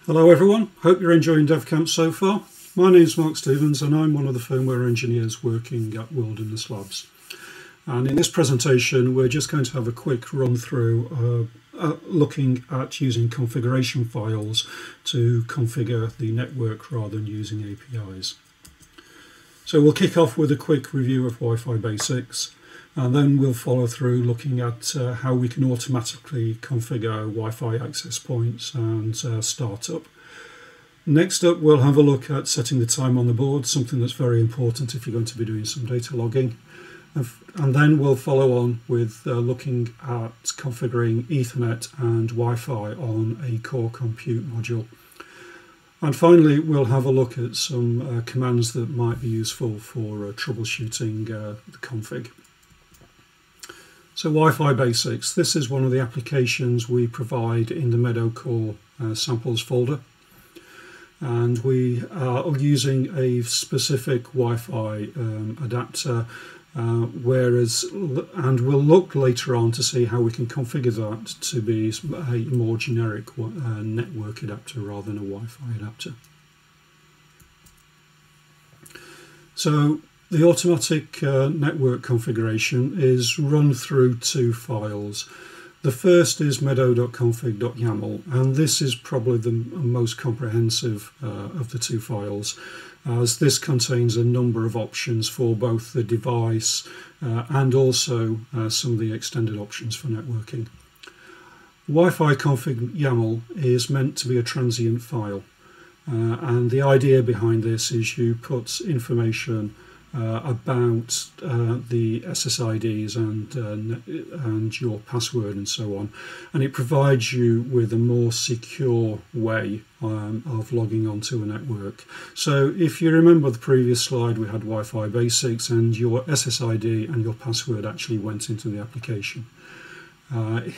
Hello everyone, hope you're enjoying DevCamp so far. My name is Mark Stevens and I'm one of the firmware engineers working at Wilderness Labs. And in this presentation we're just going to have a quick run through looking at using configuration files to configure the network rather than using APIs. So we'll kick off with a quick review of Wi-Fi basics, and then we'll follow through looking at how we can automatically configure Wi-Fi access points and startup. Next up, we'll have a look at setting the time on the board, something that's very important if you're going to be doing some data logging. And then we'll follow on with looking at configuring Ethernet and Wi-Fi on a core compute module. And finally, we'll have a look at some commands that might be useful for troubleshooting the config. So Wi-Fi basics, this is one of the applications we provide in the Meadow core samples folder. And we are using a specific Wi-Fi adapter, and we'll look later on to see how we can configure that to be a more generic network adapter rather than a Wi-Fi adapter. So the automatic network configuration is run through two files. The first is meadow.config.yaml, and this is probably the most comprehensive of the two files, as this contains a number of options for both the device and also some of the extended options for networking. Wi-Fi config YAML is meant to be a transient file, and the idea behind this is you put information about the SSIDs and your password and so on, and it provides you with a more secure way of logging onto a network. So if you remember the previous slide, we had Wi-Fi basics and your SSID and your password actually went into the application.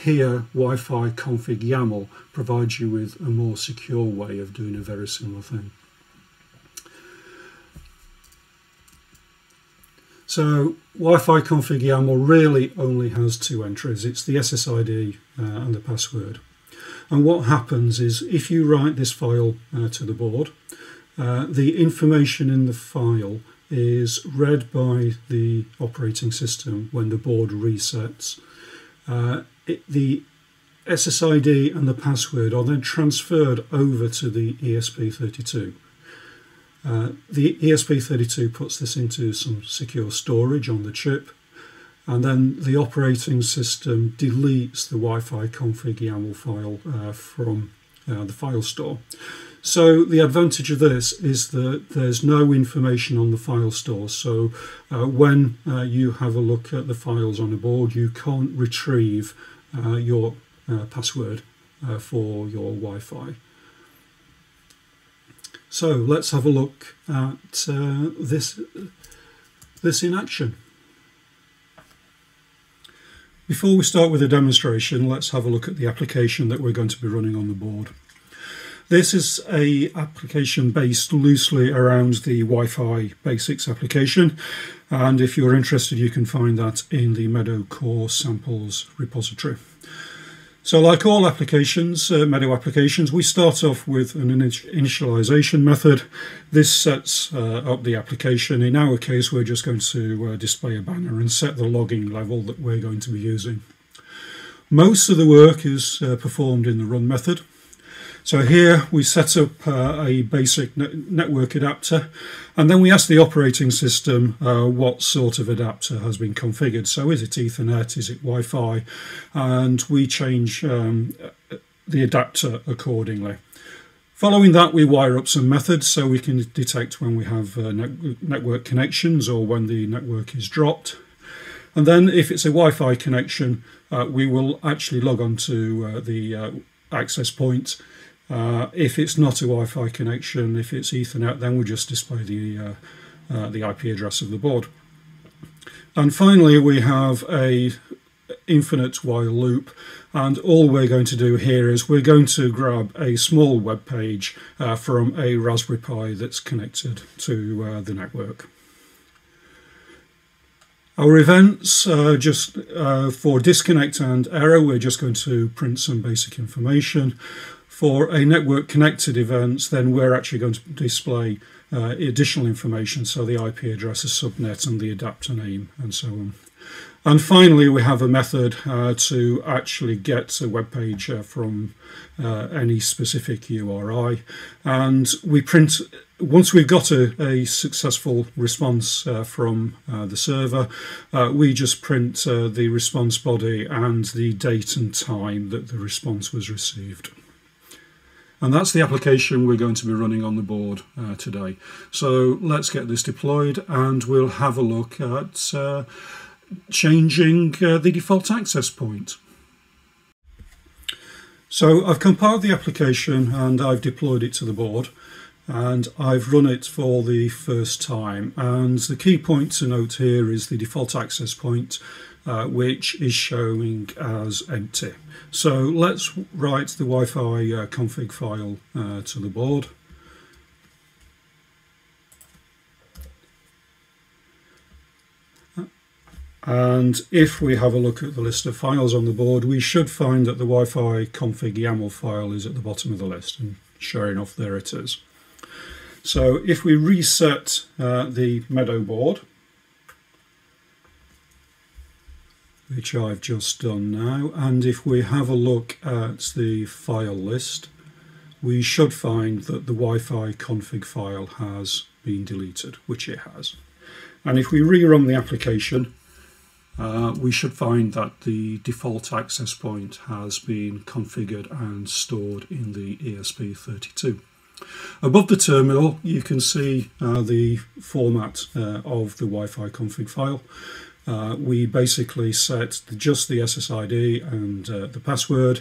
Here Wi-Fi config YAML provides you with a more secure way of doing a very similar thing. So Wi-Fi config YAML really only has two entries. It's the SSID and the password. And what happens is if you write this file to the board, the information in the file is read by the operating system when the board resets. The SSID and the password are then transferred over to the ESP32. The ESP32 puts this into some secure storage on the chip, and then the operating system deletes the Wi-Fi config YAML file from the file store. So the advantage of this is that there's no information on the file store, so when you have a look at the files on the board, you can't retrieve your password for your Wi-Fi. So let's have a look at this in action. Before we start with the demonstration, let's have a look at the application that we're going to be running on the board. This is an application based loosely around the Wi-Fi basics application, and if you're interested you can find that in the Meadow core samples repository. So like all applications, Meadow applications, we start off with an initialization method. This sets up the application. In our case, we're just going to display a banner and set the logging level that we're going to be using. Most of the work is performed in the run method. So here we set up a basic network adapter, and then we ask the operating system what sort of adapter has been configured. So is it Ethernet, is it Wi-Fi, and we change the adapter accordingly. Following that, we wire up some methods so we can detect when we have network connections or when the network is dropped. And then if it's a Wi-Fi connection, we will actually log on to the access point. If it's not a Wi-Fi connection, if it's Ethernet, then we'll just display the IP address of the board. And finally, we have a infinite while loop, and all we're going to do here is we're going to grab a small web page from a Raspberry Pi that's connected to the network. Our events, for disconnect and error, we're just going to print some basic information. For a network connected event, then we're actually going to display additional information, so the IP address, the subnet and the adapter name and so on. And finally, we have a method to actually get a web page from any specific URI, and we print. Once we've got a successful response from the server, we just print the response body and the date and time that the response was received. And that's the application we're going to be running on the board today. So let's get this deployed and we'll have a look at changing the default access point. So I've compiled the application and I've deployed it to the board, and I've run it for the first time, and the key point to note here is the default access point, which is showing as empty. So let's write the Wi-Fi config file to the board. And if we have a look at the list of files on the board, we should find that the Wi-Fi config YAML file is at the bottom of the list, and sure enough, there it is. So if we reset the Meadow board, which I've just done now, and if we have a look at the file list, we should find that the Wi-Fi config file has been deleted, which it has. And if we rerun the application, we should find that the default access point has been configured and stored in the ESP32. Above the terminal, you can see the format of the Wi-Fi config file. We basically set just the SSID and the password.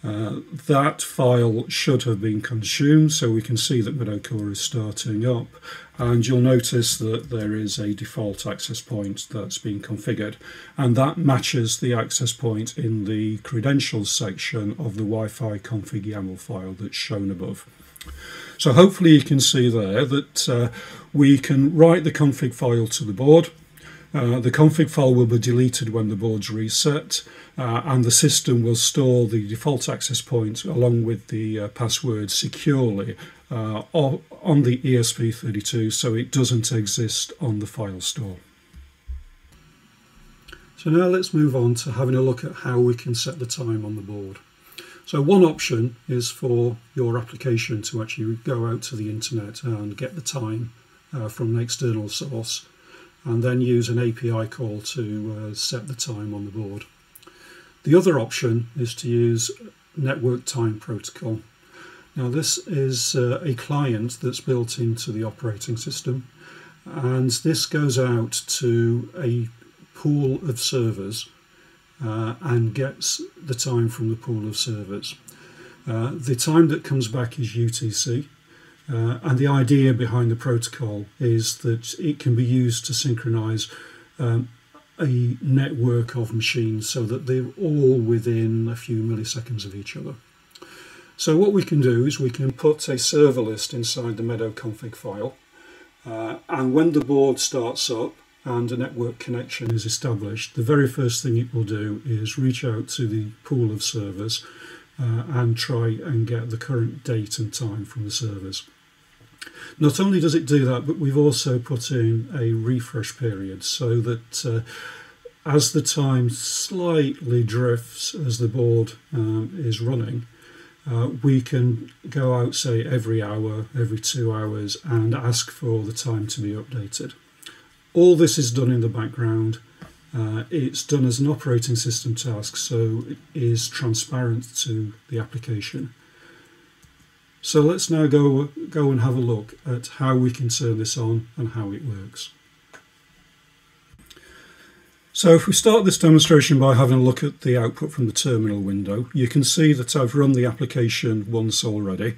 That file should have been consumed, so we can see that Meadow Core is starting up, and you'll notice that there is a default access point that's been configured, and that matches the access point in the credentials section of the Wi-Fi config YAML file that's shown above. So hopefully you can see there that we can write the config file to the board. The config file will be deleted when the board's reset, and the system will store the default access point along with the password securely on the ESP32, so it doesn't exist on the file store. So now let's move on to having a look at how we can set the time on the board. So one option is for your application to actually go out to the internet and get the time from an external source, and then use an API call to set the time on the board. The other option is to use Network Time Protocol. Now this is a client that's built into the operating system, and this goes out to a pool of servers and gets the time from the pool of servers. The time that comes back is UTC. And the idea behind the protocol is that it can be used to synchronize a network of machines so that they're all within a few milliseconds of each other. So what we can do is we can put a server list inside the Meadow config file, and when the board starts up and a network connection is established, the very first thing it will do is reach out to the pool of servers and try and get the current date and time from the servers. Not only does it do that, but we've also put in a refresh period so that as the time slightly drifts as the board is running, we can go out, say, every hour, every 2 hours, and ask for the time to be updated. All this is done in the background. It's done as an operating system task, so it is transparent to the application. So let's now go and have a look at how we can turn this on and how it works. So if we start this demonstration by having a look at the output from the terminal window, you can see that I've run the application once already.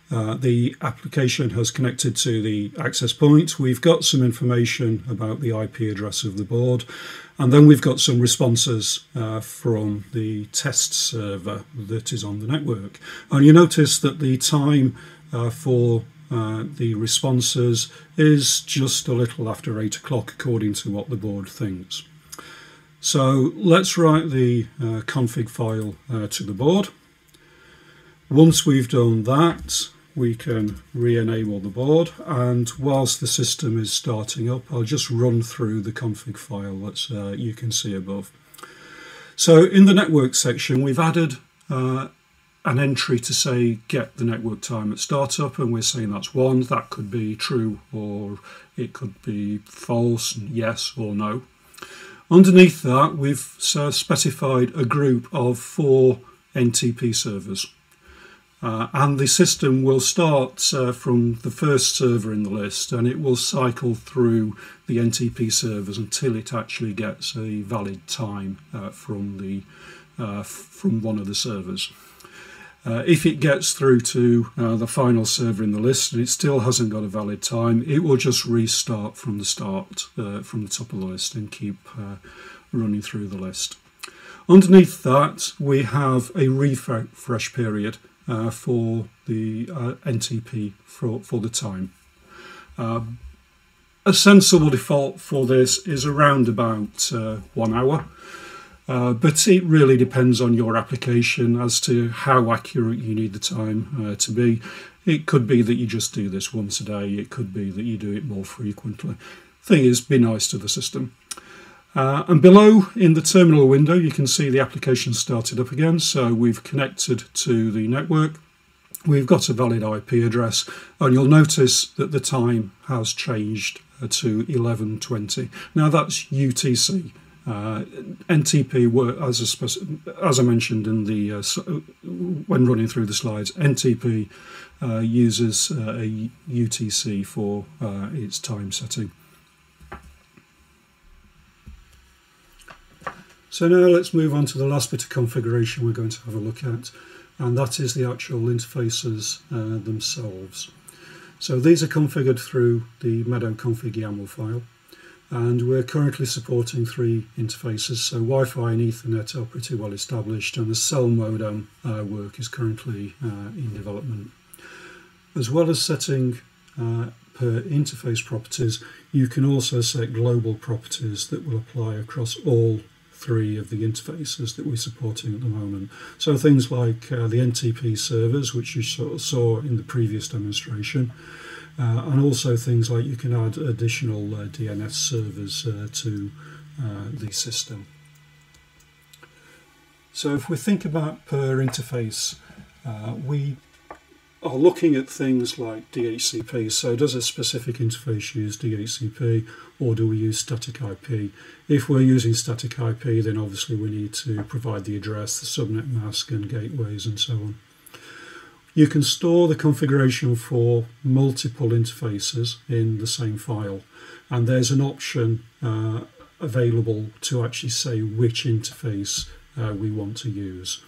The application has connected to the access point. We've got some information about the IP address of the board, and then we've got some responses from the test server that is on the network. And you notice that the time for the responses is just a little after 8 o'clock according to what the board thinks. So let's write the config file to the board. Once we've done that, we can re-enable the board, and whilst the system is starting up, I'll just run through the config file that you can see above. So in the network section, we've added an entry to say get the network time at startup, and we're saying that's 1. That could be true or it could be false, yes or no. Underneath that, we've specified a group of 4 NTP servers. And the system will start from the first server in the list, and it will cycle through the NTP servers until it actually gets a valid time from one of the servers. If it gets through to the final server in the list and it still hasn't got a valid time, it will just restart from the start, from the top of the list, and keep running through the list. Underneath that, we have a refresh period for the NTP for the time. A sensible default for this is around about 1 hour, but it really depends on your application as to how accurate you need the time to be. It could be that you just do this once a day, it could be that you do it more frequently. Thing is, be nice to the system. And below in the terminal window, you can see the application started up again. So we've connected to the network. We've got a valid IP address, and you'll notice that the time has changed to 11:20. Now that's UTC. NTP, as I mentioned in the when running through the slides, NTP uses a UTC for its time setting. So now let's move on to the last bit of configuration we're going to have a look at, and that is the actual interfaces themselves. So these are configured through the Meadow config YAML file, and we're currently supporting 3 interfaces. So Wi-Fi and Ethernet are pretty well established, and the cell modem work is currently in development. As well as setting per interface properties, you can also set global properties that will apply across all 3 of the interfaces that we're supporting at the moment. So things like the NTP servers, which you sort of saw in the previous demonstration, and also things like you can add additional DNS servers to the system. So if we think about per interface, we are looking at things like DHCP. So does a specific interface use DHCP, or do we use static IP? If we're using static IP, then obviously we need to provide the address, the subnet mask and gateways and so on. You can store the configuration for multiple interfaces in the same file, and there's an option available to actually say which interface we want to use.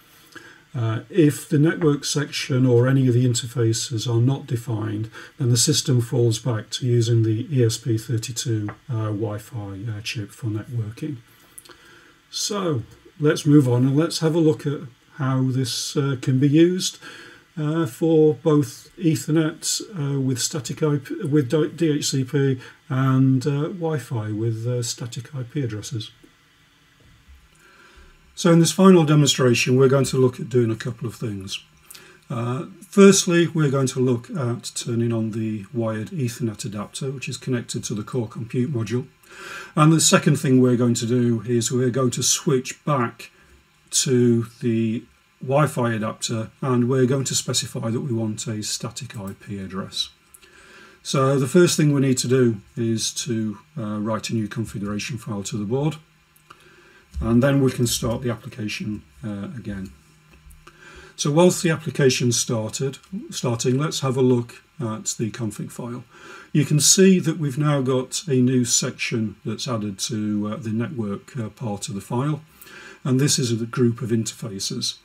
If the network section or any of the interfaces are not defined, then the system falls back to using the ESP32 Wi-Fi chip for networking. So let's move on and let's have a look at how this can be used for both Ethernet with static IP, with DHCP, and Wi-Fi with static IP addresses. So in this final demonstration, we're going to look at doing a couple of things. Firstly, we're going to look at turning on the wired Ethernet adapter, which is connected to the core compute module. And the second thing we're going to do is we're going to switch back to the Wi-Fi adapter, and we're going to specify that we want a static IP address. So the first thing we need to do is to write a new configuration file to the board, and then we can start the application again. So whilst the application starting, let's have a look at the config file. You can see that we've now got a new section that's added to the network part of the file, and this is a group of interfaces.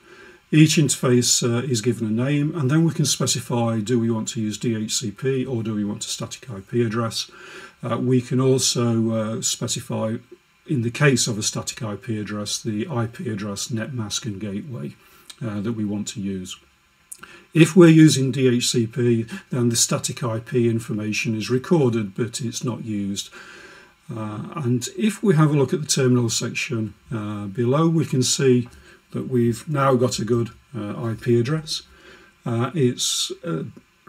Each interface is given a name, and then we can specify, do we want to use DHCP or do we want a static IP address. We can also specify, in the case of a static IP address, the IP address, net mask and gateway that we want to use. If we're using DHCP, then the static IP information is recorded but it's not used. And if we have a look at the terminal section below, we can see that we've now got a good IP address. It's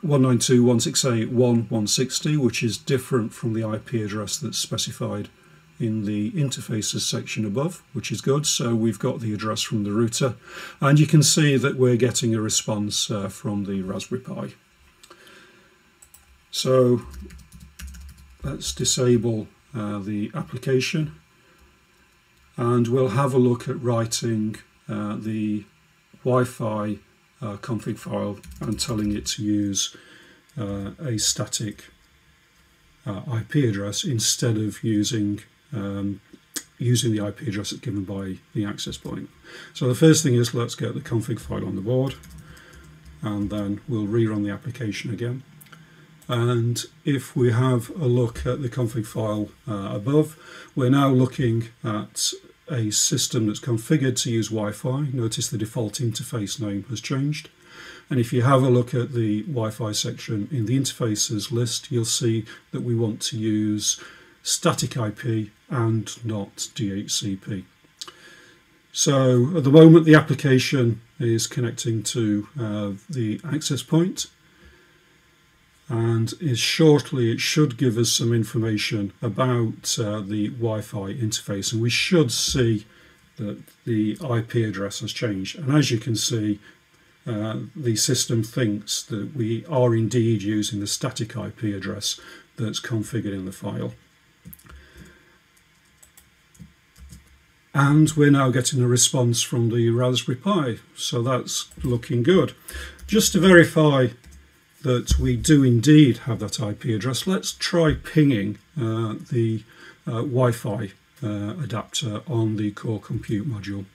192.168.1.160, which is different from the IP address that's specified in the interfaces section above, which is good. So we've got the address from the router, and you can see that we're getting a response from the Raspberry Pi. So let's disable the application, and we'll have a look at writing the Wi-Fi config file and telling it to use a static IP address instead of using the IP address that's given by the access point. So the first thing is, let's get the config file on the board, and then we'll rerun the application again. And if we have a look at the config file above, we're now looking at a system that's configured to use Wi-Fi. Notice the default interface name has changed. And if you have a look at the Wi-Fi section in the interfaces list, you'll see that we want to use static IP and not DHCP. So at the moment the application is connecting to the access point, and shortly it should give us some information about the Wi-Fi interface, and we should see that the IP address has changed. And as you can see, the system thinks that we are indeed using the static IP address that's configured in the file. And we're now getting a response from the Raspberry Pi, so that's looking good. Just to verify that we do indeed have that IP address, let's try pinging the Wi-Fi adapter on the core compute module.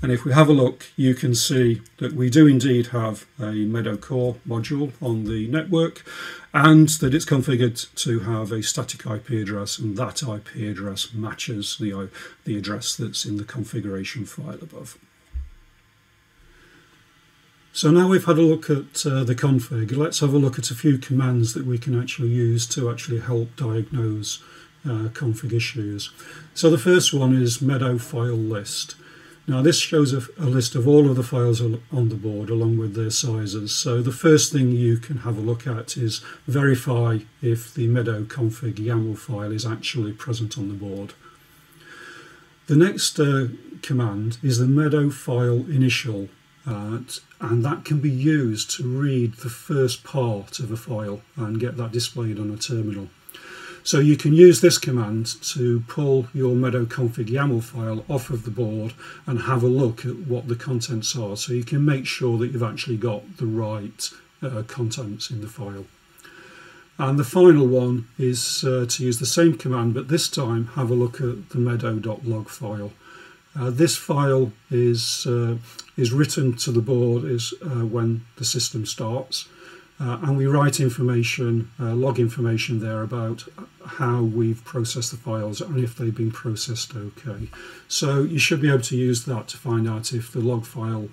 And if we have a look, you can see that we do indeed have a Meadow core module on the network, and that it's configured to have a static IP address, and that IP address matches the address that's in the configuration file above. So now we've had a look at the config, let's have a look at a few commands that we can actually use to actually help diagnose config issues. So the first one is Meadow file list. Now this shows a list of all of the files on the board along with their sizes. So the first thing you can have a look at is verify if the Meadow config YAML file is actually present on the board. The next command is the Meadow file initial, and that can be used to read the first part of a file and get that displayed on a terminal. So you can use this command to pull your Meadow config YAML file off of the board and have a look at what the contents are, so you can make sure that you've actually got the right contents in the file. And the final one is to use the same command, but this time have a look at the meadow.log file. This file is written to the board when the system starts. And we write information, log information there about how we've processed the files and if they've been processed okay. So you should be able to use that to find out if the log file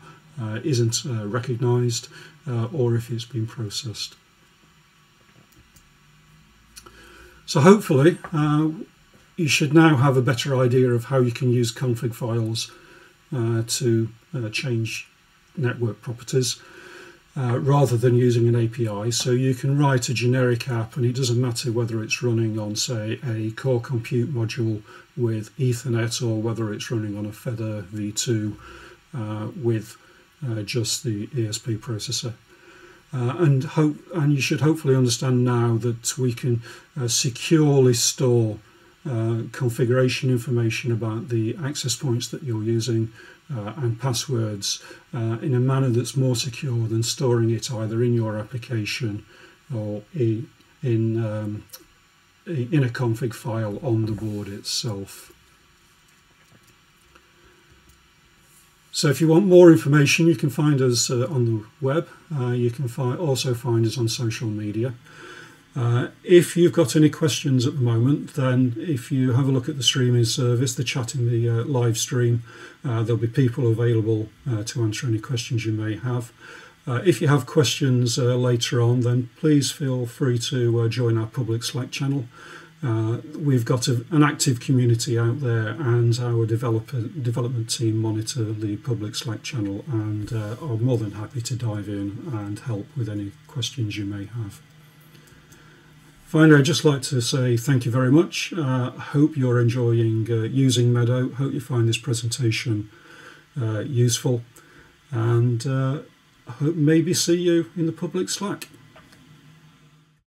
isn't recognised or if it's been processed. So hopefully you should now have a better idea of how you can use config files to change network properties. Rather than using an API. So you can write a generic app, and it doesn't matter whether it's running on, say, a core compute module with Ethernet, or whether it's running on a Feather v2 with just the ESP processor. And you should hopefully understand now that we can securely store configuration information about the access points that you're using and passwords in a manner that's more secure than storing it either in your application or in a config file on the board itself. So if you want more information, you can find us on the web. You can also find us on social media. If you've got any questions at the moment, then if you have a look at the streaming service, the chat in the live stream, there'll be people available to answer any questions you may have. If you have questions later on, then please feel free to join our public Slack channel. We've got an active community out there, and our development team monitor the public Slack channel and are more than happy to dive in and help with any questions you may have. Finally, I'd just like to say thank you very much. I hope you're enjoying using Meadow. Hope you find this presentation useful, and I hope maybe see you in the public Slack.